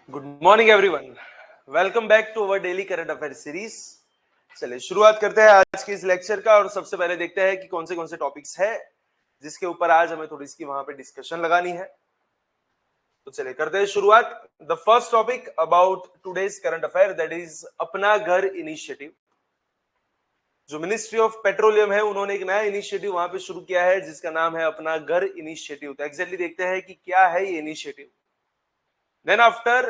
Good morning everyone, welcome back to our daily current affair series. चलिए शुरुआत करते हैं आज के इस लेक्चर का और सबसे पहले देखते हैं कि कौन से टॉपिक्स है जिसके ऊपर आज हमें थोड़ी सी वहां पे डिस्कशन लगानी है। तो चलिए करते हैं शुरुआत। The first topic about today's current affair that is अपना घर इनिशिएटिव। जो मिनिस्ट्री ऑफ पेट्रोलियम है उन्होंने एक नया इनिशिएटिव वहां पे शुरू किया है जिसका नाम है अपना घर इनिशिएटिव। तो एग्जैक्टली देखते हैं कि क्या है ये इनिशिएटिव। देन आफ्टर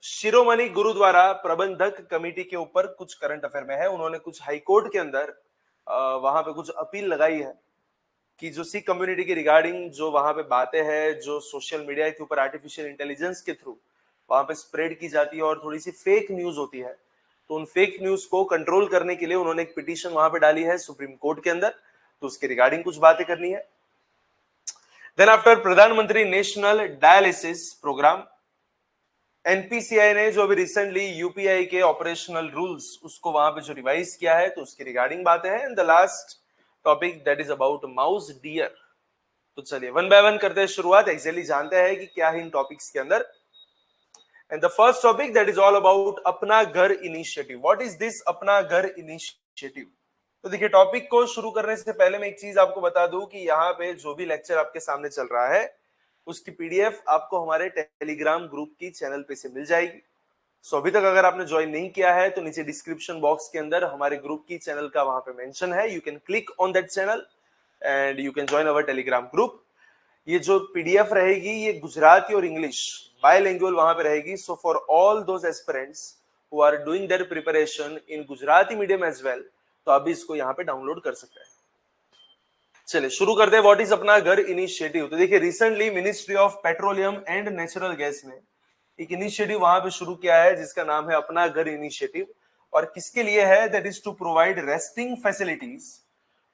शिरोमणि गुरुद्वारा प्रबंधक कमेटी के ऊपर कुछ करंट अफेयर में है, उन्होंने कुछ हाईकोर्ट के अंदर वहां पे कुछ अपील लगाई है कि जो सिख कम्युनिटी की रिगार्डिंग जो वहां पे बातें हैं जो सोशल मीडिया के ऊपर आर्टिफिशियल इंटेलिजेंस के थ्रू वहां पे स्प्रेड की जाती है और थोड़ी सी फेक न्यूज होती है, तो उन फेक न्यूज को कंट्रोल करने के लिए उन्होंने एक पिटीशन वहां पे डाली है सुप्रीम कोर्ट के अंदर। तो उसके रिगार्डिंग कुछ बातें करनी है। देन आफ्टर प्रधानमंत्री नेशनल डायलिसिस प्रोग्राम, एनपीसीआई ने जो अभी रिसेंटली यूपीआई के ऑपरेशनल रूल्स उसको वहां पे जो रिवाइज किया है तो उसकी रिगार्डिंग बातें हैं। And the last topic that is about mouse dear. तो चलिए वन बाय वन करते हैं शुरुआत, एक्चुअली जानते हैं कि क्या है इन टॉपिक्स के अंदर। And the first topic that is all about अपना घर इनिशिएटिव। व्हाट इज दिस अपना घर इनिशिएटिव? तो देखिए, टॉपिक को शुरू करने से पहले मैं एक चीज आपको बता दूं कि यहाँ पे जो भी लेक्चर आपके सामने चल रहा है उसकी पीडीएफ आपको हमारे टेलीग्राम ग्रुप की चैनल पे से मिल जाएगी। सो अभी तक अगर आपने ज्वाइन नहीं किया है तो नीचे डिस्क्रिप्शन बॉक्स के अंदर हमारे ग्रुप की चैनल का वहां पे मेंशन है, you can click on that channel and you can join our Telegram group. ये जो पीडीएफ रहेगी ये गुजराती और इंग्लिश बायलैंग्वेज वहां पे रहेगी। So for all those aspirants who are doing their preparation in Gujarati medium as well, तो आप भी इसको यहाँ पे डाउनलोड कर सकते हैं। चलिए शुरू करते हैं व्हाट इज अपना घर इनिशिएटिव। तो देखिए, recently ministry of petroleum and natural gas ने एक इनिशिएटिव वहां पे शुरू किया है जिसका नाम है अपना घर इनिशिएटिव। और किसके लिए है? That is to provide resting facilities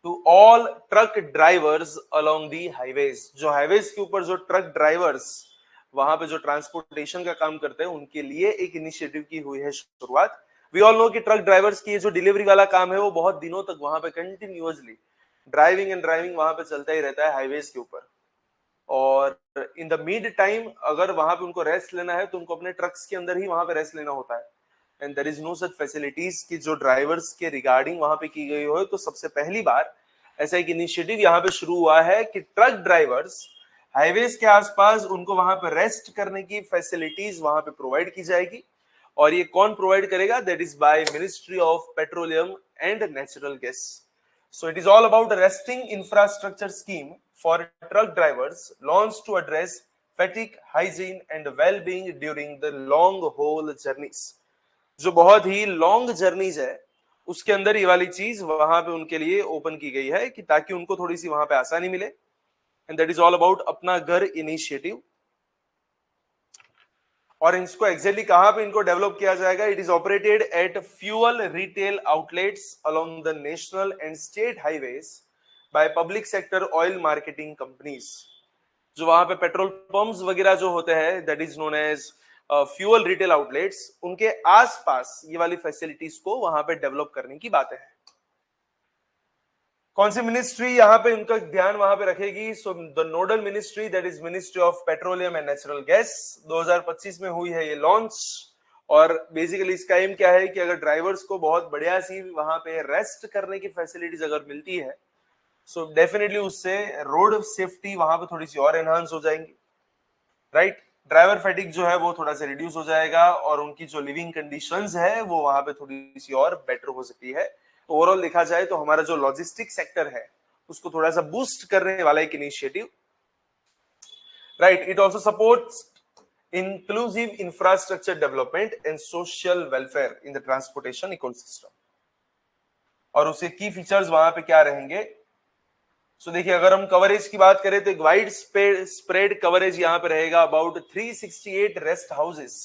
to all truck drivers along the highways. जो हाईवेज के ऊपर जो ट्रक ड्राइवर्स वहां पे जो ट्रांसपोर्टेशन का काम करते हैं उनके लिए एक इनिशिएटिव की हुई है शुरुआत। वी ऑल नो कि ट्रक ड्राइवर्स की जो डिलीवरी वाला काम है वो बहुत दिनों तक वहां पे कंटिन्यूअसली ड्राइविंग वहां पे चलता ही रहता है हाईवेज के ऊपर। और इन द मिड टाइम अगर वहां पे उनको रेस्ट लेना है तो उनको अपने ट्रक्स के अंदर ही वहां पे रेस्ट लेना होता है। And there is no such facilities कि जो ड्राइवर्स के रिगार्डिंग वहां पे की गई हो। तो सबसे पहली बार ऐसा एक इनिशिएटिव यहाँ पे शुरू हुआ है कि ट्रक ड्राइवर्स हाईवेज के आसपास उनको वहां पे रेस्ट करने की फैसिलिटीज वहां पे प्रोवाइड की जाएगी। और ये कौन प्रोवाइड करेगा? That is by ministry of petroleum and natural gas. So it is all about a resting infrastructure scheme for truck drivers launched to address fatigue, hygiene and well-being during the long haul journeys. जो बहुत ही long journeys है उसके अंदर ये वाली चीज वहां पे उनके लिए ओपन की गई है कि ताकि उनको थोड़ी सी वहां पे आसानी मिले। And that is all about अपना घर इनिशिएटिव। और इसको एग्जैक्टली कहां पे इनको डेवलप किया जाएगा? It is operated at fuel retail outlets along the national and state highways by public sector oil marketing companies. जो वहां पे पेट्रोल पंप्स वगैरह जो होते हैं that is known as fuel retail outlets, उनके आसपास ये वाली फैसिलिटीज को वहां पे डेवलप करने की बातें हैं। कौन सी मिनिस्ट्री यहाँ पे उनका ध्यान वहां पे रखेगी? So the nodal ministry that is ministry of petroleum and natural gas. 2025 में हुई है ये लॉन्च। और बेसिकली इसका एम क्या है कि अगर ड्राइवर्स को बहुत बढ़िया सी वहां पे रेस्ट करने की फैसिलिटीज अगर मिलती है सो डेफिनेटली उससे रोड सेफ्टी वहां पे थोड़ी सी और एनहांस हो जाएंगी, राइट? ड्राइवर फैटिक जो है वो थोड़ा सा रिड्यूस हो जाएगा और उनकी जो लिविंग कंडीशंस है वो वहां पे थोड़ी सी और बेटर हो सकती है। तो ओवरऑल देखा जाए तो हमारा जो लॉजिस्टिक सेक्टर है उसको थोड़ा सा बूस्ट करने वाला एक initiative, right? It also supports inclusive infrastructure development and social welfare in the transportation ecosystem. और उसके की फीचर्स वहां पे क्या रहेंगे? सो देखिए, अगर हम कवरेज की बात करें तो एक वाइड स्प्रेड कवरेज यहाँ पे रहेगा about 368 rest houses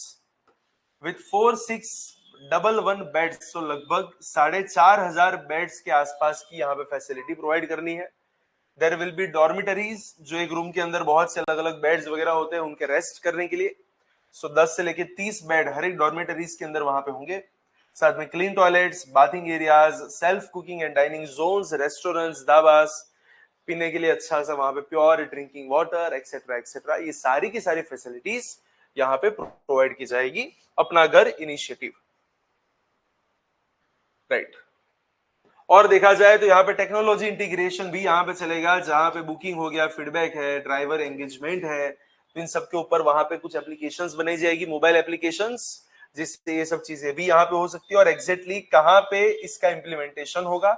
with 4611 beds. तो लगभग 4500 बेड्स के आसपास की यहाँ पे फैसिलिटी प्रोवाइड करनी है। देयर विल बी डॉर्मिटरीज, जो एक रूम के अंदर बहुत से अलग अलग बेड्स वगैरह होते हैं उनके रेस्ट करने के लिए। सो 10 से लेके 30 बेड हर एक डॉर्मिटरीज के अंदर वहां पे होंगे। साथ में clean toilets, bathing areas, self cooking and dining zones, restaurants, dhabas, पीने के लिए अच्छा सा वहां पे pure drinking water etcetera etcetera, ये सारी की सारी फैसिलिटीज यहाँ पे प्रोवाइड की जाएगी, अपना घर इनिशिएटिव, राइट। और देखा जाए तो यहाँ पे टेक्नोलॉजी इंटीग्रेशन भी यहाँ पे चलेगा, जहां पे बुकिंग हो गया, फीडबैक है, ड्राइवर एंगेजमेंट है, तो इन सब के ऊपर वहां पे कुछ एप्लीकेशंस बनाई जाएगी, मोबाइल एप्लीकेशंस, जिससे ये सब चीजें भी यहाँ पे हो सकती है। और एग्जैक्टली कहाँ पे इसका इम्प्लीमेंटेशन होगा,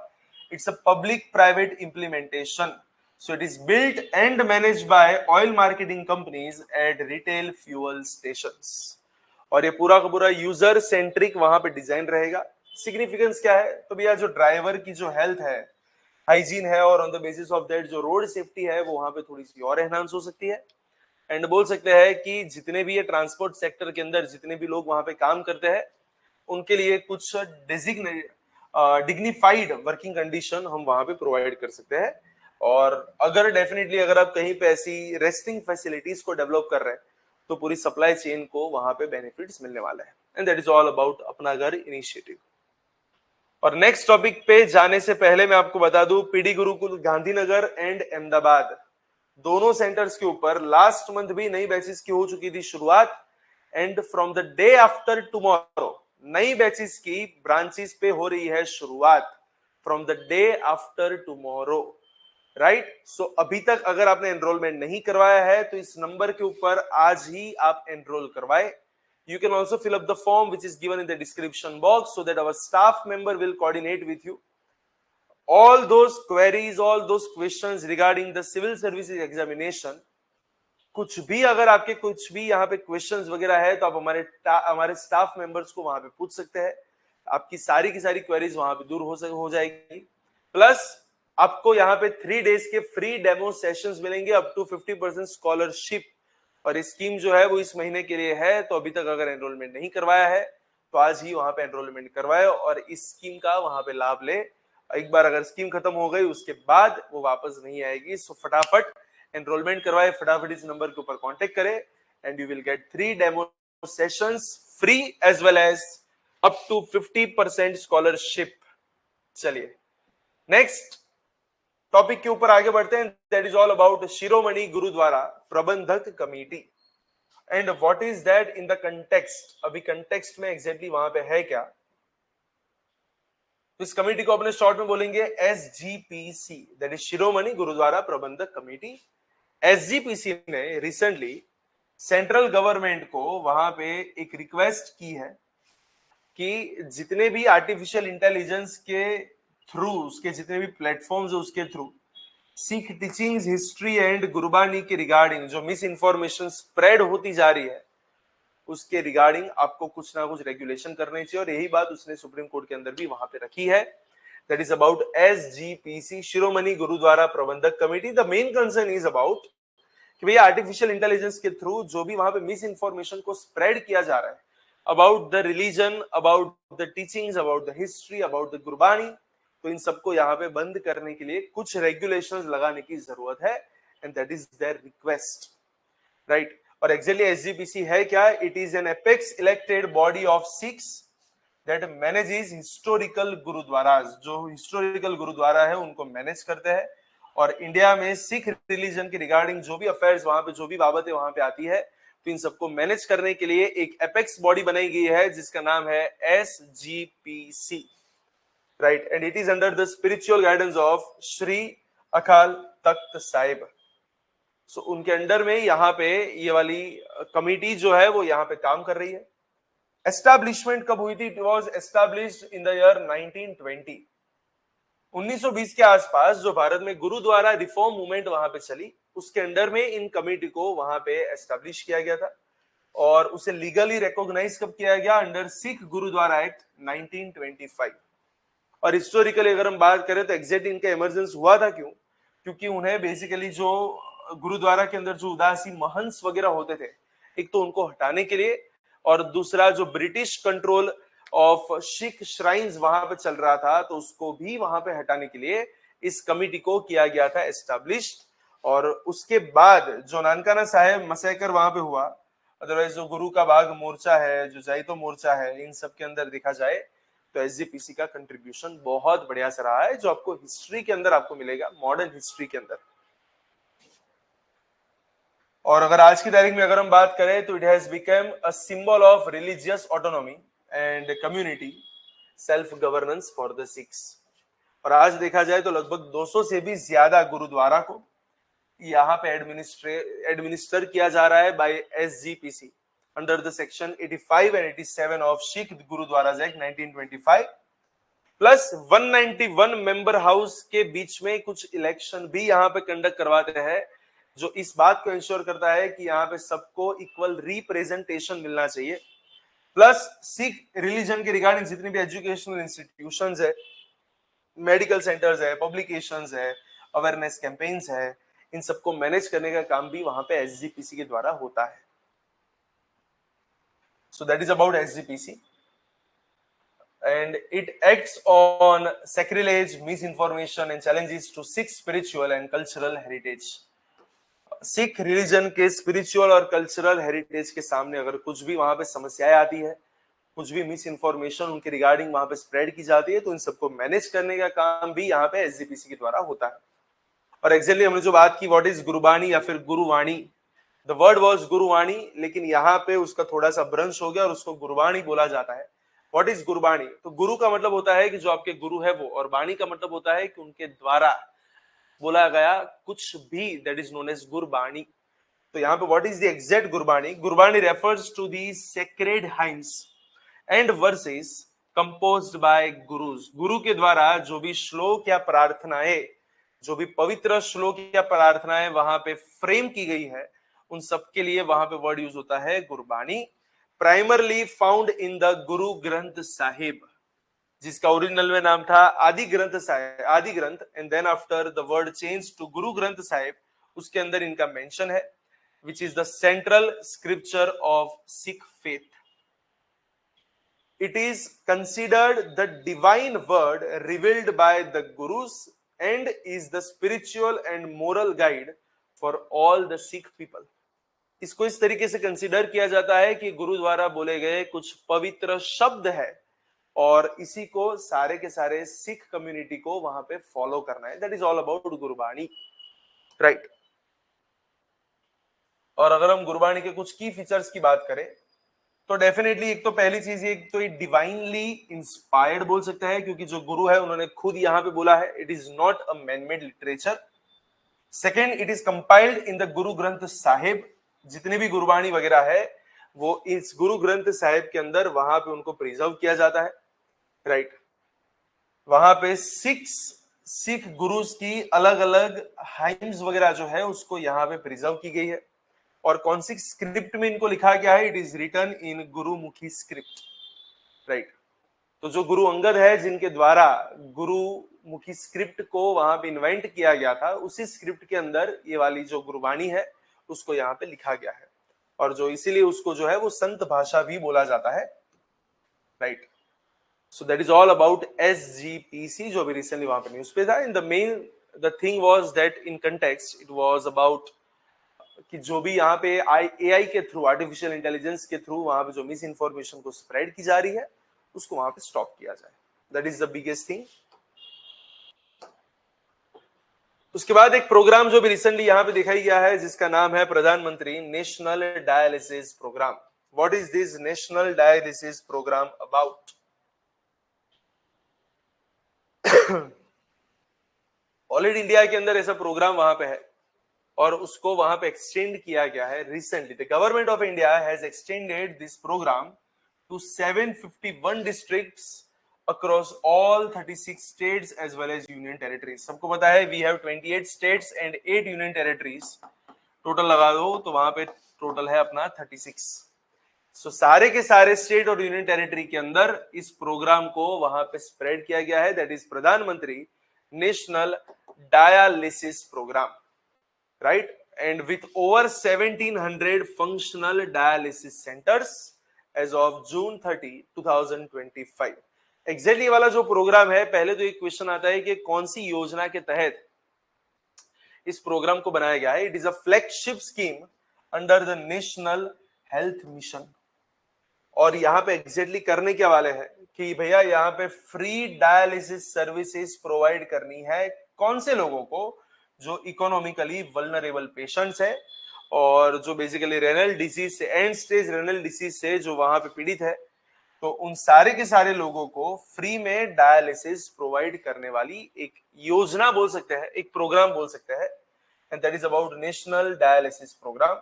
it's a public private implementation, so it is built and managed by oil marketing companies at retail fuel stations। और ये पूरा का पूरा यूजर सेंट्रिक वहां पे डिजाइन रहेगा। सिग्निफिकेंस क्या है, तो भैया जो ड्राइवर की जो हेल्थ है, हाइजीन है, और on the basis of that जो रोड सेफ्टी है वो वहां पे थोड़ी सी और एनहांस हो सकती है। एंड बोल सकते हैं कि जितने भी ये ट्रांसपोर्ट सेक्टर के अंदर जितने भी लोग वहां पे काम करते हैं, उनके लिए कुछ डिग्निफाइड वर्किंग कंडीशन हम वहां पे प्रोवाइड कर सकते हैं। और अगर डेफिनेटली अगर आप कहीं पे ऐसी रेस्टिंग फैसिलिटीज को डेवलप कर रहे हैं, तो पूरी सप्लाई चेन को वहां पे बेनिफिट्स मिलने वाला है। And that is all about अपना घर इनिशिएटिव। और नेक्स्ट टॉपिक पे जाने से पहले मैं आपको बता दूं, पीडी गुरुकुल गांधीनगर एंड अहमदाबाद दोनों सेंटर्स के ऊपर लास्ट मंथ भी नई बैचेस की हो चुकी थी शुरुआत। And from the day after tomorrow नई बैचेस की ब्रांचेस पे हो रही है शुरुआत, from the day after tomorrow, right. So अभी तक अगर आपने एनरोलमेंट नहीं करवाया है तो इस नंबर के ऊपर आज ही आप एनरोल करवाए। You can also fill up the form which is given in the description box so that our staff member will coordinate with you. All those queries, all those questions regarding the civil services examination, कुछ भी अगर आपके कुछ भी यहाँ पे questions वगैरह है तो आप हमारे स्टाफ मेंबर्स को वहां पे पूछ सकते हैं। आपकी सारी की सारी क्वेरीज वहां पे दूर हो जाएगी। प्लस आपको यहाँ पे 3 डेज के फ्री डेमो सेशंस मिलेंगे, अप टू 50% स्कॉलरशिप। और स्कीम जो है वो इस महीने के लिए है, तो अभी तक अगर एनरोलमेंट नहीं करवाया है तो आज ही वहां पे एनरोलमेंट करवाए और इस स्कीम का वहां पे लाभ ले। एक बार अगर स्कीम खत्म हो गई उसके बाद वो वापस नहीं आएगी। सो फटाफट एनरोलमेंट करवाए, फटाफट इस नंबर के ऊपर कांटेक्ट करें and you will get 3 demo sessions free as well as up to 50% scholarship. चलिए नेक्स्ट टॉपिक के ऊपर आगे बढ़ते हैं। That is all about Shiromani Gurdwara Prabandhak Committee and what is that in the context. अभी कंटेक्स्ट में एग्जैक्टली वहां पे है क्या, तो इस कमेटी को अपने शॉर्ट में बोलेंगे SGPC, that is Shiromani Gurdwara Prabandhak committee. SGPC ने रिसेंटली सेंट्रल गवर्नमेंट को वहां पे एक रिक्वेस्ट की है कि जितने भी आर्टिफिशियल इंटेलिजेंस के थ्रू, उसके जितने भी प्लेटफॉर्म्स है उसके through Sikh teachings, history and Gurbani के रिगार्डिंग जो मिस इन्फॉर्मेशन स्प्रेड होती जा रही है, उसके रिगार्डिंग आपको कुछ ना कुछ रेगुलेशन करने चाहिए। और यही बात उसने सुप्रीम कोर्ट के अंदर भी वहां पे रखी है। That is about SGPC, Shiromani Gurdwara Prabandhak committee. The main concern is about कि भैया आर्टिफिशियल इंटेलिजेंस के थ्रू जो भी वहां पे मिस इन्फॉर्मेशन को स्प्रेड किया जा रहा है about the religion, about the teachings, about the history, about the Gurbani, तो इन सबको यहाँ पे बंद करने के लिए कुछ रेगुलेशंस लगाने की जरूरत है। And that is their request, right. और एक्चुअली SGPC है क्या, it is an apex elected body of Sikhs that manages historical gurdwaras. जो हिस्टोरिकल गुरुद्वारा है उनको मैनेज करते हैं। और इंडिया में सिख रिलीजन के रिगार्डिंग जो भी अफेयर्स वहां पे, जो भी बाबतें वहां पे आती है, तो इन सबको मैनेज करने के लिए एक एपेक्स बॉडी बनाई गई है जिसका नाम है SGPC, right. And it is under the spiritual guidance of Shri Akal Takht Sahib. सो उनके अंडर में यहाँ पे ये वाली कमिटी जो है वो यहाँ पे काम कर रही है। एस्टैब्लिशमेंट कब हुई थी, it was established in the year 1920। 1920 के आसपास जो भारत में गुरुद्वारा रिफॉर्म मूवमेंट वहां पे चली, उसके अंडर में इन कमेटी को वहां पे एस्टैब्लिश किया गया था। और उसे लीगली रिकॉग्नाइज कब किया गया, अंडर सिख गुरुद्वारा एक्ट 1925। और हिस्टोरिकली अगर हम बात करें तो एग्जैक्ट इनका इमरजेंस हुआ था क्यों, क्योंकि उन्हें बेसिकली जो गुरुद्वारा के अंदर जो उदासी महंस वगैरह होते थे, एक तो उनको हटाने के लिए, और दूसरा जो British control of Sikh shrines वहां पे चल रहा था, तो उसको भी वहां पे हटाने के लिए इस कमिटी को किया गया था एस्टैब्लिश्ड। और उसके बाद जो नानकाना साहेब मसैकर वहां पे हुआ, अदरवाइज जो गुरु का बाग मोर्चा है, जो जाइतो मोर्चा है, इन सब के अंदर देखा जाए तो SGPC का कंट्रीब्यूशन बहुत बढ़िया से रहा है, जो आपको हिस्ट्री के अंदर आपको मिलेगा, मॉडर्न हिस्ट्री के अंदर। और अगर आज की तारीख में अगर हम बात करें तो it has become a symbol of religious autonomy and community self governance for the Sikhs. और आज देखा जाए तो लगभग 200 से भी ज्यादा गुरुद्वारा को यहाँ पे एडमिनिस्टर किया जा रहा है by SGPC under the section 85 and 87 of Sikh Gurdwaras Act 1925 plus 191 member house के बीच में कुछ इलेक्शन भी यहाँ पे कंडक्ट करवाते हैं, जो इस बात को इंश्योर करता है कि यहाँ पे सबको इक्वल रिप्रेजेंटेशन मिलना चाहिए। प्लस सिख रिलीजन के रिगार्डिंग जितनी भी एजुकेशनल इंस्टीट्यूशंस है, मेडिकल सेंटर्स है, पब्लिकेशंस है, अवेयरनेस कैंपेन्स है, इन सबको मैनेज करने का काम भी वहां पे एसजीपीसी के द्वारा होता है। So that is about SGPC and it acts on sacrilege, misinformation and challenges to Sikh spiritual and cultural heritage. Sikh religion के स्पिरिचुअल और कल्चरल हेरिटेज के सामने अगर कुछ भी वहां पे समस्याएं आती है, कुछ भी मिस इन्फॉर्मेशन उनके रिगार्डिंग वहां पे स्प्रेड की जाती है, तो इन सबको मैनेज करने का काम भी यहाँ पे एसजीपीसी के द्वारा होता है। और एक्चुअली हमने जो बात की व्हाट इज गुरुबाणी या फिर गुरुवाणी, द वर्ड वाज गुरुवाणी, लेकिन यहाँ पे उसका थोड़ा सा भ्रंश हो गया और उसको गुरुबाणी बोला जाता है। What is Gurbani? तो गुरु का मतलब होता है कि जो आपके गुरु है वो, और बाणी का मतलब होता है कि उनके द्वारा बोला गया कुछ भी, that is known as Gurbani. तो यहाँ पे what is the exact Gurbani? Gurbani refers to the sacred hymns and verses composed by gurus. गुरु के द्वारा जो भी श्लोक या प्रार्थनाएं, जो भी पवित्र श्लोक या प्रार्थनाएं वहां पे फ्रेम की गई है, उन सब के लिए वहां पे वर्ड यूज होता है Gurbani. Primarily found in the गुरु ग्रंथ साहिब, जिसका ओरिजिनल में नाम था आदि ग्रंथ Sahib, Adi Granth, and then after the word change to Guru Granth Sahib, उसके अंदर इनका मेंशन है, which is the central scripture of Sikh faith. It is considered the divine word revealed by the gurus and is the spiritual and moral guide for all the Sikh people. इसको इस तरीके से consider किया जाता है कि गुरु द्वारा बोले गए कुछ पवित्र शब्द है और इसी को सारे के सारे सिख कम्युनिटी को वहां पे फॉलो करना है। That is all about Gurbani, right. और अगर हम गुरबाणी के कुछ की फीचर्स की बात करें तो डेफिनेटली एक तो पहली चीज ये, तो ये डिवाइनली इंस्पायर्ड बोल सकते हैं, क्योंकि जो गुरु है उन्होंने खुद यहाँ पे बोला है, it is not a manmade literature. Second, it is compiled in the गुरु ग्रंथ साहिब। जितने भी गुरबाणी वगैरह है वो इस गुरु ग्रंथ साहिब के अंदर वहां पे उनको प्रिजर्व किया जाता है, राइट। वहां पे सिख गुरुज की अलग अलग हाइम्स वगैरह जो है उसको यहाँ पे प्रिजर्व की गई है। और कौन सी स्क्रिप्ट में इनको लिखा गया है? It is written in Gurmukhi script, right. तो जो गुरु अंगद है जिनके द्वारा गुरुमुखी स्क्रिप्ट को वहां पे इन्वेंट किया गया था, उसी स्क्रिप्ट के अंदर ये वाली जो गुरबाणी है उसको यहाँ पे लिखा गया है, और जो इसीलिए उसको जो है वो संत भाषा भी बोला जाता है, right. So that is all about SGPC, जो अभी रिसेंटली वहां पे न्यूज पे था। In the main the thing was that in context it was about कि जो भी यहाँ पे एआई के थ्रू, आर्टिफिशियल इंटेलिजेंस के थ्रू वहां पे जो मिस इन्फॉर्मेशन को स्प्रेड की जा रही है उसको वहां पे स्टॉप किया जाए। That is the biggest thing. उसके बाद एक प्रोग्राम जो भी रिसेंटली यहाँ पे दिखाई गया है जिसका नाम है Pradhan Mantri national dialysis programme. What is this national dialysis programme about? Already India के अंदर ऐसा प्रोग्राम वहां पे है और उसको वहां पे एक्सटेंड किया गया है recently. The government of India has extended this programme to 751 districts across all 36 states as well as union territories। सबको पता है we have 28 states and 8 union territories, total लगा दो तो वहां पे टोटल है अपना 36। सो सारे के सारे स्टेट और यूनियन टेरिटरी के अंदर इस प्रोग्राम को वहां पे स्प्रेड किया गया है, that is Pradhan Mantri national dialysis programme, right. And with over 1700 functional dialysis centres as of June 30, 2025। Exactly वाला जो प्रोग्राम है, पहले तो एक क्वेश्चन आता है कि कौन सी योजना के तहत इस प्रोग्राम को बनाया गया है। It is a flagship scheme under the national health mission. और यहाँ पे एग्जैक्टली करने क्या वाले हैं कि भैया यहाँ पे फ्री डायलिसिस सर्विसेज प्रोवाइड करनी है कौन से लोगों को? जो इकोनॉमिकली वल्नरेबल पेशेंट्स है और जो बेसिकली रेनल डिसीज से, एंड स्टेज रेनल डिसीज से जो वहां पे पीड़ित है, तो उन सारे के सारे लोगों को फ्री में डायलिसिस प्रोवाइड करने वाली एक योजना बोल सकते हैं, एक प्रोग्राम बोल सकते हैं, and that is about national dialysis programme.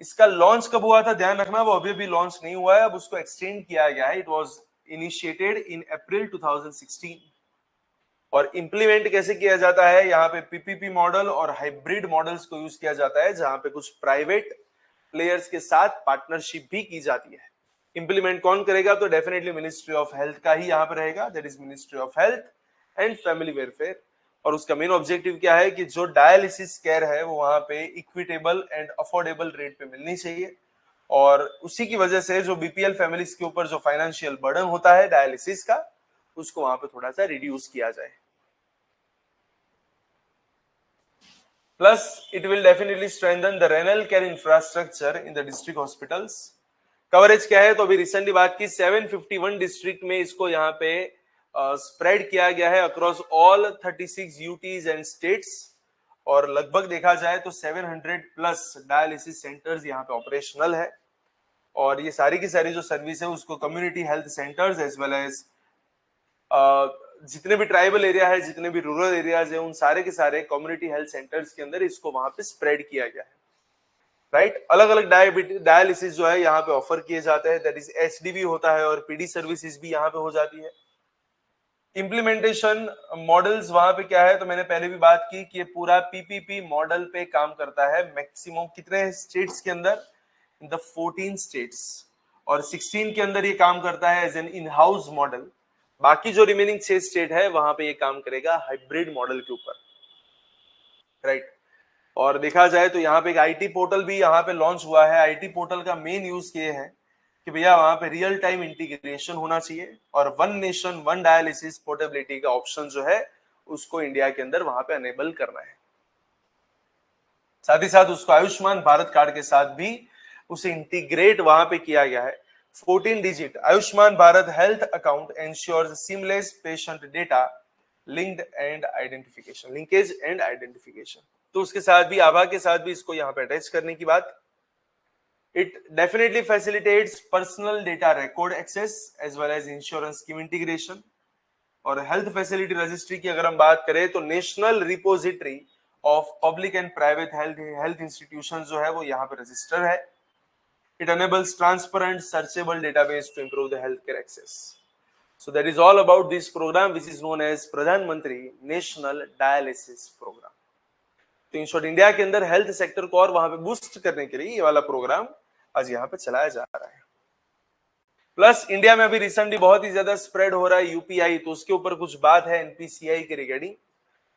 इसका लॉन्च कब हुआ था ध्यान रखना, वो अभी भी लॉन्च नहीं हुआ है, अब उसको एक्सटेंड किया गया है। इट वाज इनिशिएटेड इन अप्रैल 2016। और इंप्लीमेंट कैसे किया जाता है, यहाँ पे पीपीपी मॉडल और हाइब्रिड मॉडल्स को यूज किया जाता है, जहां पे कुछ प्राइवेट प्लेयर्स के साथ पार्टनरशिप भी की जाती है। इंप्लीमेंट कौन करेगा, तो डेफिनेटली मिनिस्ट्री ऑफ हेल्थ का ही यहाँ पे रहेगा, that is ministry of health and family welfare. और उसका मेन ऑब्जेक्टिव क्या है कि जो डायलिसिस केयर है वो वहां पे इक्विटेबल एंड अफोर्डेबल रेट पे मिलनी चाहिए, और उसी की वजह से जो बीपीएल फैमिलीज के ऊपर जो फाइनेंशियल बर्डन होता है डायलिसिस का, उसको वहां पे थोड़ा सा रिड्यूस किया जाए। Plus, it will definitely strengthen the renal care infrastructure in the district hospitals. Coverage क्या है, तो अभी रिसेंटली बात की 751 डिस्ट्रिक्ट में इसको यहाँ पे स्प्रेड किया गया है across all 36 UTs and states, और लगभग देखा जाए तो 700 प्लस डायलिसिस सेंटर्स यहाँ पे ऑपरेशनल है। और ये सारी की सारी जो सर्विस है उसको community health centres as well as जितने भी ट्राइबल एरिया है, जितने भी रूरल एरियाज है, उन सारे के सारे कम्युनिटी हेल्थ सेंटर्स के अंदर इसको वहां पे स्प्रेड किया गया है। राइट, अलग अलग डायलिसिस जो है यहाँ पे ऑफर किए जाते हैं, दैट इज एचडीवी होता है, और पीडी सर्विसेज भी यहाँ पे हो जाती है। इम्प्लीमेंटेशन मॉडल्स वहां पे क्या है, तो मैंने पहले भी बात की कि ये पूरा पीपीपी मॉडल पे काम करता है। मैक्सिमम कितने स्टेट्स के अंदर, इन द 14 स्टेट्स, और 16 के अंदर ये काम करता है as an in house model. बाकी जो रिमेनिंग 6 स्टेट है वहां पे ये काम करेगा हाइब्रिड मॉडल के ऊपर। राइट, और देखा जाए तो यहाँ पे एक आईटी पोर्टल भी यहाँ पे लॉन्च हुआ है। आईटी पोर्टल का मेन यूज ये है कि भैया वहां पे रियल टाइम इंटीग्रेशन होना चाहिए, और one nation one dialysis portability का ऑप्शन जो है उसको इंडिया के अंदर वहां पे अनेबल करना है। साथ ही साथ उसको आयुष्मान भारत कार्ड के साथ भी उसे इंटीग्रेट वहां पे किया गया है। 14 digit Ayushman Bharat health account ensures seamless patient data linked and identification, linkage and identification. तो उसके साथ भी, आभा के साथ भी इसको यहाँ पे अटैच करने की बात। It definitely facilitates personal data record access as well as insurance scheme integration. और हेल्थ फैसिलिटी रजिस्ट्री की अगर हम बात करें तो national repository of public and private health institution जो है वो यहाँ पे रजिस्टर है। It enables transparent searchable database to improve the healthcare access. So that is all about this program which is known as Pradhan Mantri National Dialysis Program. तो in short India के अंदर health sector को और वहां पे boost करने के लिए ये वाला प्रोग्राम आज यहाँ पे चलाया जा रहा है। प्लस इंडिया में अभी रिसेंटली बहुत ही ज्यादा स्प्रेड हो रहा है यूपीआई, तो उसके ऊपर कुछ बात है एनपीसीआई के रिगार्डिंग।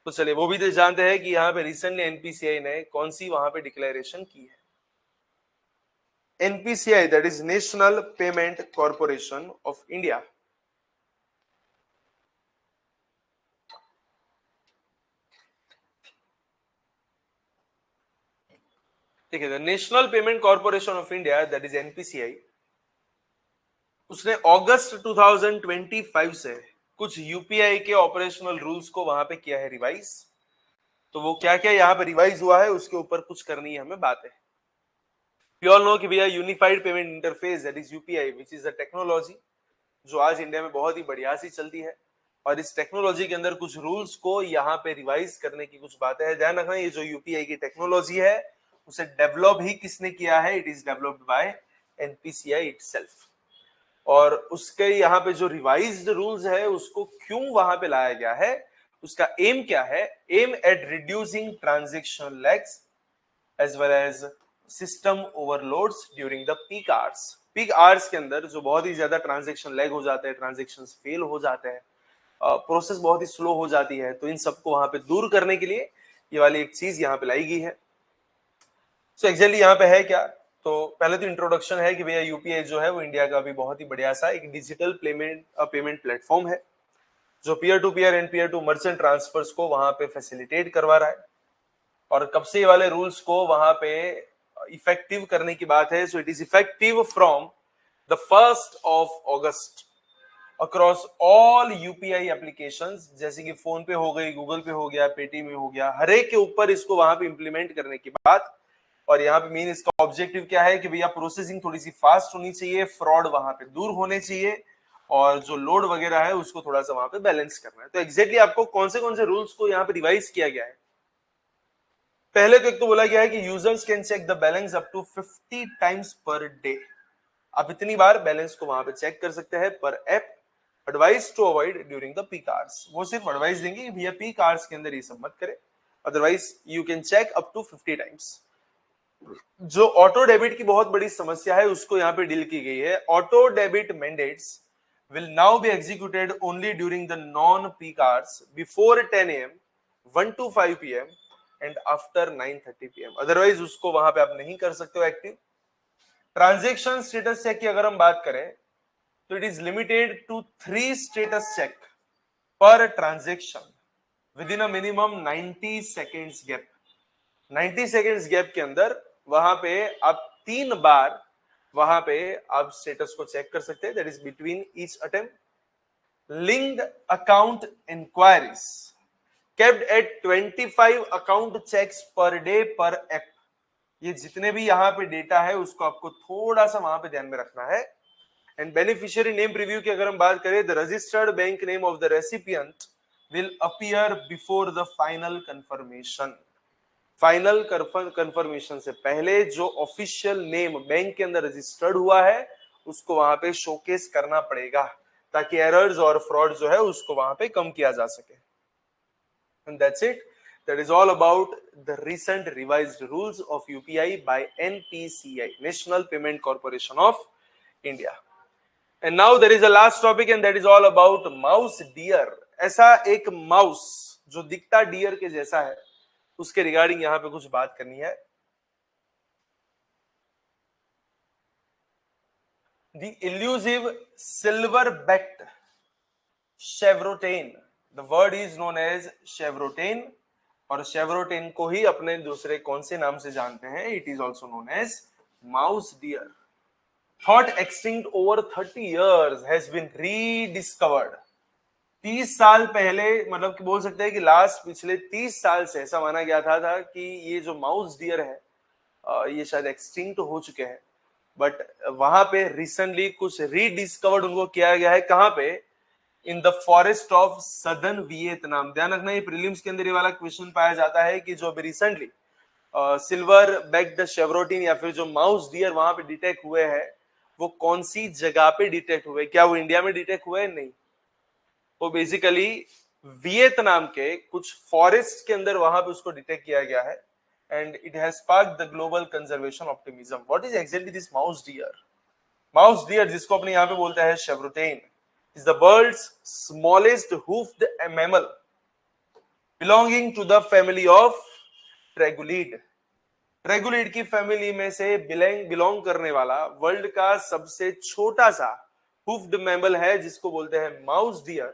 तो चलिए वो भी तो जानते हैं कि यहाँ पे रिसेंटली एनपीसीआई ने कौन सी वहां पे डिक्लेरेशन की है। NPCI that is National Payment Corporation of India. देखिए, the National Payment Corporation of India that is NPCI, उसने अगस्त 2025 से कुछ यूपीआई के ऑपरेशनल रूल्स को वहां पे किया है रिवाइज। तो वो क्या क्या यहाँ पे रिवाइज हुआ है उसके ऊपर कुछ करनी है हमें बातें। वी ऑल नो कि भैया unified payment interface that is UPI which is a technology जो आज इंडिया में बहुत ही बढ़िया सी चलती है, और इस टेक्नोलॉजी के अंदर कुछ रूल्स को यहाँ पे रिवाइज करने की कुछ बातें हैं। ध्यान रखना, ये जो यूपीआई की टेक्नोलॉजी है उसे डेवलप ही किसने किया है, it is developed by NPCI itself. और उसके यहाँ पे जो रिवाइज्ड रूल्स है उसको क्यों वहां पे लाया गया है, उसका एम क्या है, aim at reducing transaction lags as well as system overloads during the peak hours. Peak hours के अंदर जो बहुत ही ज्यादा ट्रांजेक्शन लैग हो जाते हैं, ट्रांजेक्शन फेल हो जाते हैं, प्रोसेस बहुत ही स्लो हो जाती है, तो इन सबको वहां पे दूर करने के लिए ये वाली एक चीज यहाँ पे लाई गई है। सो एक्चुअली यहाँ पे है क्या, तो पहले तो इंट्रोडक्शन है कि भैया यूपीआई जो है वो इंडिया का भी बहुत ही बढ़िया सा एक डिजिटल पेमेंट प्लेटफॉर्म है जो peer to peer and peer to merchant transfers को वहां पे फैसिलिटेट करवा रहा है। और कब से ये वाले रूल्स को वहां पे इफेक्टिव करने की बात है, so it is effective from the 1st of August across all UPI applications, जैसे कि फोन पे हो गई, गूगल पे हो गया, पेटीएम में हो गया, हर एक के ऊपर इसको वहां पे इंप्लीमेंट करने की बात। और यहाँ पे मेन इसका ऑब्जेक्टिव क्या है कि भैया प्रोसेसिंग थोड़ी सी फास्ट होनी चाहिए, फ्रॉड वहां पे दूर होने चाहिए, और जो लोड वगैरह है उसको थोड़ा सा वहां पे बैलेंस करना है। तो एग्जैक्टली आपको कौन से रूल्स को यहाँ पे रिवाइज किया गया है? पहले तो एक तो बोला गया है कि users can check the balance up to 50 times per day. आप इतनी बार बैलेंस को वहां पे चेक कर सकते हैं per app. Advice to avoid during the peak hours, वो सिर्फ एडवाइस देंगे कि भैया पीक आवर्स के अंदर ये सब मत करें, otherwise you can check up to 50 times. जो ऑटो डेबिट की बहुत बड़ी समस्या है उसको यहाँ पे डील की गई है। Auto debit mandates will now be executed only during the non-peak hours before 10 a.m., 1 to 5 p.m. and after 9:30 p.m. Otherwise उसको वहां पे आप नहीं कर सकते हो एक्टिव। ट्रांजेक्शन स्टेटस चेक की अगर हम बात करें तो it is limited to 3 status check पर transaction within a minimum 90 seconds gap. 90 seconds gap के अंदर वहां पे आप 3 बार वहां पे आप स्टेटस को चेक कर सकते हैं, that is between each attempt. Linked account inquiries kept at 25 account checks per day per app. ये जितने भी यहाँ पे डेटा है उसको आपको थोड़ा सा वहां पे ध्यान में रखना है। एंड बेनिफिशियरी नेम प्रीव्यू की अगर हम बात करें, the registered bank name of the recipient will appear before the final confirmation. Final confirmation से पहले जो ऑफिशियल नेम बैंक के अंदर रजिस्टर्ड हुआ है उसको वहां पे शोकेस करना पड़ेगा, ताकि एरर्स और फ्रॉड जो है उसको वहां पे कम किया जा सके। And that's it, that is all about the recent revised rules of UPI by NPCI, National Payment Corporation of India. And now there is a last topic and that is all about mouse deer. ऐसा एक mouse जो दिखता dear के जैसा है, उसके regarding यहां पे कुछ बात करनी है। The elusive silver backed chevrotain, the word is known as chevrotain, और शेवरोटेन को ही अपने दूसरे कौन से नाम से जानते हैं? It is also known as mouse deer. Thought extinct over 30 years has been rediscovered. 30 साल पहले, मतलब कि बोल सकते हैं कि लास्ट पिछले 30 साल से ऐसा माना गया था कि ये जो माउस डियर है ये शायद एक्सटिंक्ट हो चुके हैं, बट वहां पे रिसेंटली कुछ रीडिस्कवर्ड उनको किया गया है। कहां पे? In the forest of southern Vietnam. ध्यान रखना, ये प्रीलिम्स के अंदर ये वाला क्वेश्चन पाया जाता है कि जो अभी रिसेंटली सिल्वर बैक्ड शेवरोटिन या फिर जो माउस डियर वहां पे डिटेक्ट हुए हैं वो कौन सी जगह पे डिटेक्ट हुए? क्या वो इंडिया में डिटेक्ट हुए? नहीं, वो बेसिकली वियतनाम के कुछ फॉरेस्ट के अंदर वहां पे उसको डिटेक्ट किया गया है। And it has sparked the global conservation optimism. What is actually this mouse deer? Mouse deer, जिसको अपने यहाँ पे बोलते हैं chevrotain, is the world's smallest hoofed mammal belonging to the family of tragulid. Tragulid की फैमिली में से बिलोंग करने वाला वर्ल्ड का सबसे छोटा सा हुफ्ड मैमल है जिसको बोलते हैं माउस डियर।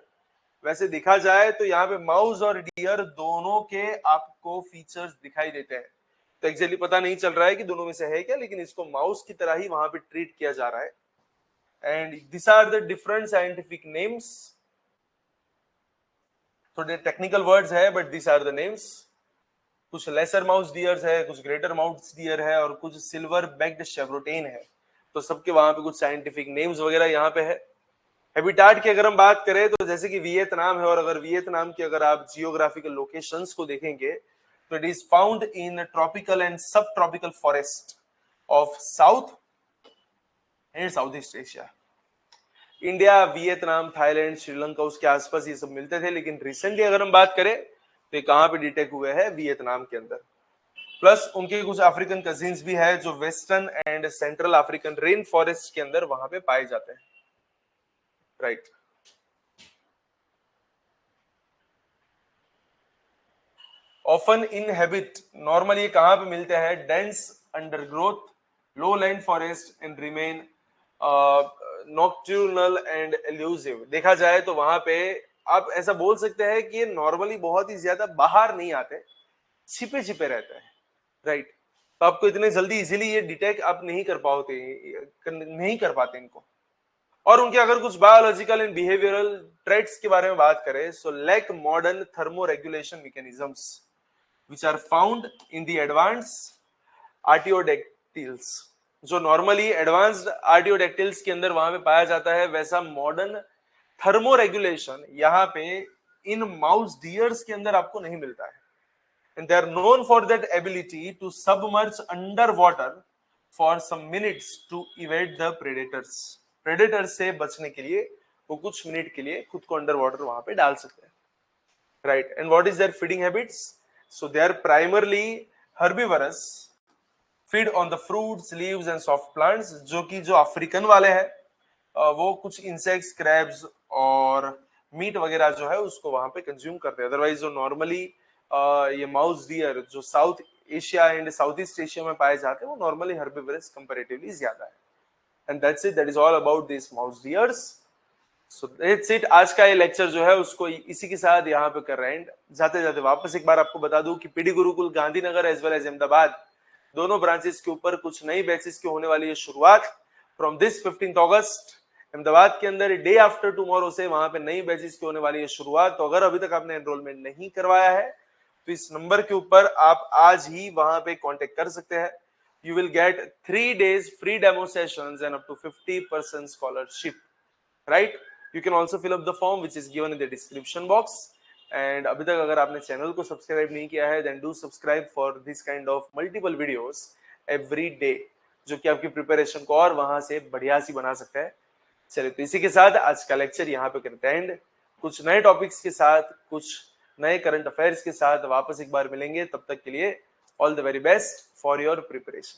वैसे देखा जाए तो यहाँ पे माउस और डियर दोनों के आपको फीचर्स दिखाई देते हैं, तो एक्चुअली पता नहीं चल रहा है कि दोनों में से है क्या, लेकिन इसको माउस की तरह ही वहां पे ट्रीट किया जा रहा है। And this are the different scientific names. थोड़े टेक्निकल वर्ड्स है but this are the names. कुछ लेसर माउस डियर्स है, कुछ ग्रेटर माउस डियर है, और कुछ सिल्वर बैक्ड शेवरोटेन है। तो सबके वहां पे कुछ साइंटिफिक नेम्स वगैरह यहाँ पे है। हैबिटाट की अगर हम बात करें तो जैसे कि वियतनाम है, और अगर वियतनाम की अगर आप जियोग्राफिकल लोकेशंस को देखेंगे तो it is found in tropical and subtropical forest of South and South East Asia. India, Vietnam, Thailand, Sri Lanka, उसके आसपास ये सब मिलते थे, लेकिन रिसेंटली अगर हम बात करें तो कहां पे डिटेक्ट हुए हैं? वियतनाम के अंदर। प्लस उनके कुछ अफ्रीकन कजिन्स भी है जो western and central African rain forest के अंदर वहां पे पाए जाते हैं। राइट। ऑफन इनहेबिट, नॉर्मली ये कहां पे मिलते हैं? Dense undergrowth low land forest and remain nocturnal and elusive. देखा जाए तो वहां पे आप ऐसा बोल सकते हैं कि ये नॉर्मली बहुत ही ज्यादा बाहर नहीं आते, छिपे छिपे रहते हैं। राइट। तो आपको इतने जल्दी इजीली ये डिटेक्ट आप नहीं कर पाते इनको। और उनके अगर कुछ बायोलॉजिकल एंड बिहेवियरल ट्रेट्स के बारे में बात करें, so lack modern thermoregulation mechanisms which are found in the advanced artiodactyls, जो नॉर्मली एडवांस्ड आर्टियोडेक्टिल्स के अंदर वहां पे पाया जाता है, वैसा मॉडर्न थर्मो रेगुलेशन यहाँ पे इन माउस डियर्स के अंदर आपको नहीं मिलता है. And they are known for that ability to submerge underwater for some minutes to evade the predators. Predators से बचने के लिए वो कुछ मिनट के लिए खुद को अंडर वाटर वहां पे डाल सकते हैं. Right. And what is their feeding habits? So they are primarily herbivorous, feed on the fruits, leaves and soft plants. जो कि जो अफ्रीकन वाले हैं वो कुछ इंसेक्ट्स, क्रैब्स और मीट वगैरह जो है उसको वहां पे कंज्यूम करते हैं. अदरवाइज जो नॉर्मली ये माउस डियर जो south Asia and South East Asia में पाए जाते हैं वो नॉर्मली हर्बिवरस कंपैरेटिवली ज्यादा है. And that's it, that is all about this mouse dears. So that's it. आज का ये लेक्चर जो है उसको इसी के साथ यहाँ पे कर रहे हैं. जाते जाते वापस एक बार आपको बता दूं कि PD Gurukul Gandhinagar as well as Ahmedabad दोनों ब्रांचेस के ऊपर कुछ नई बैचेस की होने वाली है शुरुआत फ्रॉम दिस 15 अगस्त. अहमदाबाद के अंदर डे आफ्टर टुमारो से वहां पे नई बैचेस की होने वाली है शुरुआत. तो अगर अभी तक आपने एनरोलमेंट नहीं करवाया है तो इस नंबर के ऊपर आप आज ही वहां पे कांटेक्ट कर सकते हैं. You will get 3 days free demo sessions and up to 50% scholarship. Right. You can also fill up the form which is given in the description box. And अभी तक अगर आपने चैनल को सब्सक्राइब नहीं किया है then do subscribe for this kind of multiple videos every day, जो कि आपकी प्रिपरेशन को और वहां से बढ़िया सी बना सकता है. चलिए, तो इसी के साथ आज का लेक्चर यहाँ पे करते हैं एंड. कुछ नए टॉपिक्स के साथ, कुछ नए करंट अफेयर्स के साथ वापस एक बार मिलेंगे. तब तक के लिए all the very best for your preparation.